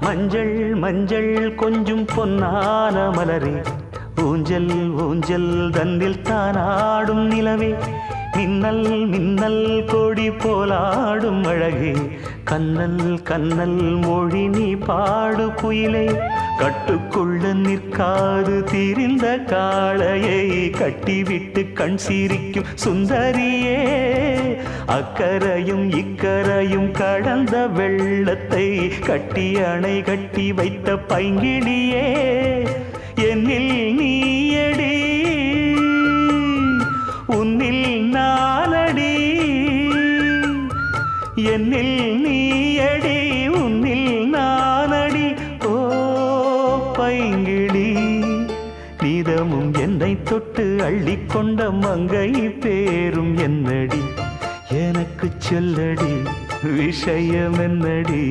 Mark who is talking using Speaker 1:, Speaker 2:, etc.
Speaker 1: மஞ்சள் மஞ்சள் கொஞ்சம் பொன்னான மலரே, ஊஞ்சல் ஊஞ்சல் தன்னில் தானாடும் நிலவே, மின்னல் மின்னல் கொடி போலாடும் அழகே, கண்ணல் கண்ணல் மொழி நீ பாடு குயிலே, கட்டுக்குள்ள நிற்காது திரிந்த காளையை கட்டிவிட்டு கண் சிரிக்கும் சுந்தரியே, அக்கரையும் இக்கரையும் கடந்த வெள்ளத்தை கட்டி அணை கட்டி வைத்த பைங்கிளியே, என்னில் நீயடி உன்னில் நானடி, என்னில் நீயடி உன்னில் நானடி. ஓ பைங்கிளி, நீதமும் என்னை தொட்டு அள்ளிக்கொண்ட மங்கை பேரும் என்னடி, எனக்கு சொல்லடி விஷயம் என்னடி.